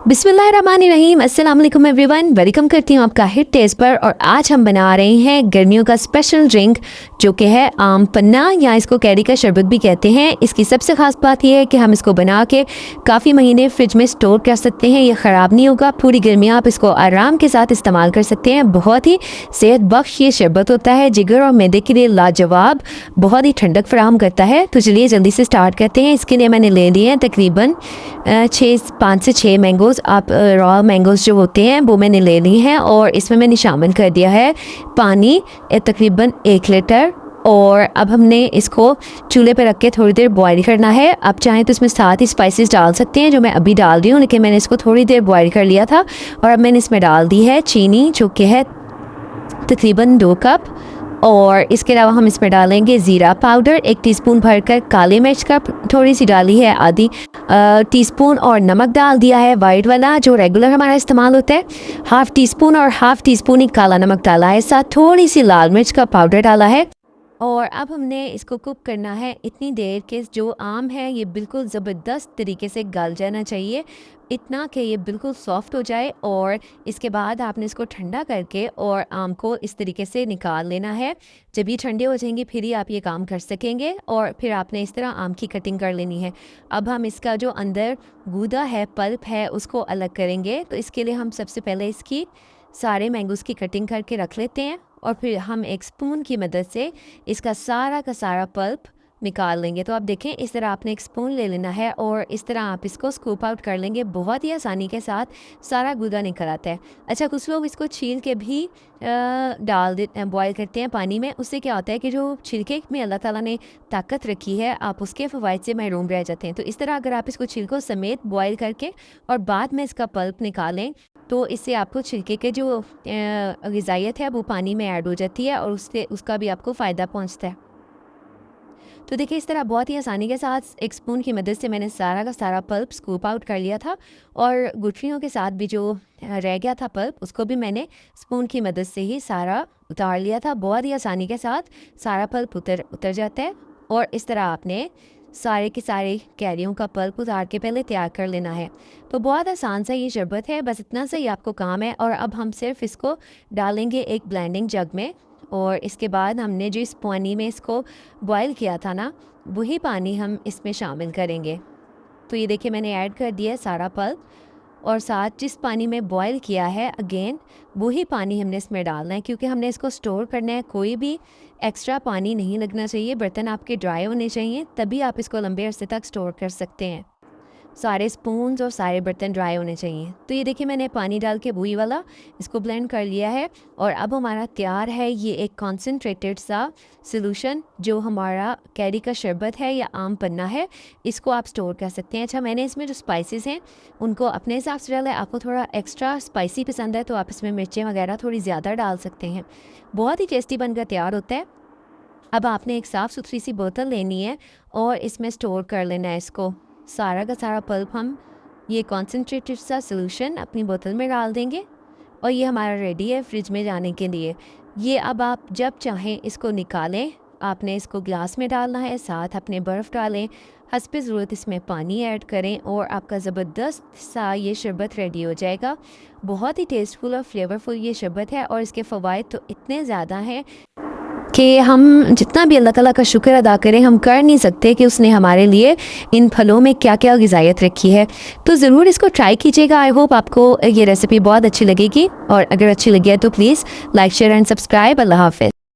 बिस्मिल्लाहिर्रहमानिर्रहीम, अस्सलाम वालेकुम एवरीवन। वेलकम करती हूँ आपका हिट टेस्ट पर। और आज हम बना रहे हैं गर्मियों का स्पेशल ड्रिंक जो कि है आम पन्ना, या इसको कैरी का शरबत भी कहते हैं। इसकी सबसे ख़ास बात यह है कि हम इसको बना के काफ़ी महीने फ्रिज में स्टोर कर सकते हैं। ये ख़राब नहीं होगा, पूरी गर्मियाँ आप इसको आराम के साथ इस्तेमाल कर सकते हैं। बहुत ही सेहत बख्श ये शरबत होता है, जिगर और मैदे के लिए लाजवाब, बहुत ही ठंडक फराहम करता है। तो चलिए जल्दी से स्टार्ट करते हैं। इसके लिए मैंने ले लिए हैं तकरीबन 5 से 6 मैंगोज़। आप रॉ मैंगोज़ जो होते हैं वो मैंने ले ली हैं, और इसमें मैंने शामिल कर दिया है पानी तकरीबन 1 लीटर। और अब हमने इसको चूल्हे पे रख के थोड़ी देर बॉईल करना है। आप चाहें तो इसमें साथ ही स्पाइसेस डाल सकते हैं, जो मैं अभी डाल रही हूँ, लेकिन मैंने इसको थोड़ी देर बॉईल कर लिया था। और अब मैंने इसमें डाल दी है चीनी, जो कि है तकरीबन 2 कप। और इसके अलावा हम इसमें डालेंगे ज़ीरा पाउडर 1 टीस्पून भरकर, काली मिर्च का थोड़ी सी डाली है आधी टीस्पून, और नमक डाल दिया है वाइट वाला जो रेगुलर हमारा इस्तेमाल होता है, ½ टीस्पून, और ½ टीस्पून ही काला नमक डाला है। साथ थोड़ी सी लाल मिर्च का पाउडर डाला है। और अब हमने इसको कुक करना है इतनी देर के जो आम है ये बिल्कुल ज़बरदस्त तरीके से गल जाना चाहिए, इतना कि ये बिल्कुल सॉफ्ट हो जाए। और इसके बाद आपने इसको ठंडा करके और आम को इस तरीके से निकाल लेना है। जब ये ठंडे हो जाएंगे फिर ही आप ये काम कर सकेंगे। और फिर आपने इस तरह आम की कटिंग कर लेनी है। अब हम इसका जो अंदर गूदा है, पल्प है, उसको अलग करेंगे। तो इसके लिए हम सबसे पहले इसकी सारे मैंगोज़ की कटिंग करके रख लेते हैं, और फिर हम एक स्पून की मदद से इसका सारा का सारा पल्प निकाल लेंगे। तो आप देखें इस तरह आपने एक स्पून ले लेना है, और इस तरह आप इसको स्कूप आउट कर लेंगे। बहुत ही आसानी के साथ सारा गूदा निकल आता है। अच्छा, कुछ लोग इसको छील के भी बॉयल करते हैं पानी में। उससे क्या होता है कि जो छिलके में अल्लाह ताला ने ताकत रखी है, आप उसके फ़वाइद से महरूम रह जाते हैं। तो इस तरह अगर आप इसको छिलकों समेत बॉयल करके और बाद में इसका पल्प निकालें, तो इससे आपको छिलके के जो ग़िज़ाइयत है वो पानी में ऐड हो जाती है, और उससे उसका भी आपको फ़ायदा पहुंचता है। तो देखिए इस तरह बहुत ही आसानी के साथ एक स्पून की मदद से मैंने सारा का सारा पल्प स्कूप आउट कर लिया था। और गुठलियों के साथ भी जो रह गया था पल्प, उसको भी मैंने स्पून की मदद से ही सारा उतार लिया था। बहुत ही आसानी के साथ सारा पल्प उतर जाता है। और इस तरह आपने सारे के सारे कैरियों का पल्प उतार के पहले तैयार कर लेना है। तो बहुत आसान सा ये शरबत है, बस इतना सा ही आपको काम है। और अब हम सिर्फ इसको डालेंगे एक ब्लेंडिंग जग में, और इसके बाद हमने जो इस पानी में इसको बॉईल किया था ना, वही पानी हम इसमें शामिल करेंगे। तो ये देखिए मैंने ऐड कर दिया है सारा पल्प, और साथ जिस पानी में बॉईल किया है अगेन वही पानी हमने इसमें डालना है, क्योंकि हमने इसको स्टोर करना है। कोई भी एक्स्ट्रा पानी नहीं लगना चाहिए, बर्तन आपके ड्राई होने चाहिए, तभी आप इसको लंबे अरसे तक स्टोर कर सकते हैं। सारे स्पून्स और सारे बर्तन ड्राई होने चाहिए। तो ये देखिए मैंने पानी डाल के वही वाला इसको ब्लेंड कर लिया है, और अब हमारा तैयार है ये एक कॉन्सेंट्रेटेड सा सॉल्यूशन, जो हमारा कैरी का शरबत है या आम पन्ना है। इसको आप स्टोर कर सकते हैं। अच्छा, मैंने इसमें जो स्पाइसेस हैं उनको अपने हिसाब से डाला है। आपको थोड़ा एक्स्ट्रा स्पाइसी पसंद है तो आप इसमें मिर्चें वगैरह थोड़ी ज़्यादा डाल सकते हैं। बहुत ही टेस्टी बनकर तैयार होता है। अब आपने एक साफ़ सुथरी सी बोतल लेनी है और इसमें स्टोर कर लेना है इसको। सारा का सारा पल्प हम ये कॉन्सेंट्रेटेड सा सॉल्यूशन अपनी बोतल में डाल देंगे, और ये हमारा रेडी है फ्रिज में जाने के लिए। ये अब आप जब चाहें इसको निकालें। आपने इसको ग्लास में डालना है, साथ अपने बर्फ़ डालें, हस्बे ज़रूरत इसमें पानी ऐड करें, और आपका ज़बरदस्त सा ये शरबत रेडी हो जाएगा। बहुत ही टेस्टफुल और फ्लेवरफुल ये शरबत है, और इसके फ़वाइद तो इतने ज़्यादा हैं कि हम जितना भी अल्लाह ताला का शुक्र अदा करें हम कर नहीं सकते कि उसने हमारे लिए इन फलों में क्या क्या ग़िज़ाइयत रखी है। तो ज़रूर इसको ट्राई कीजिएगा। आई होप आपको ये रेसिपी बहुत अच्छी लगेगी, और अगर अच्छी लगी है तो please like, share and subscribe. अल्लाह हाफ़िज़।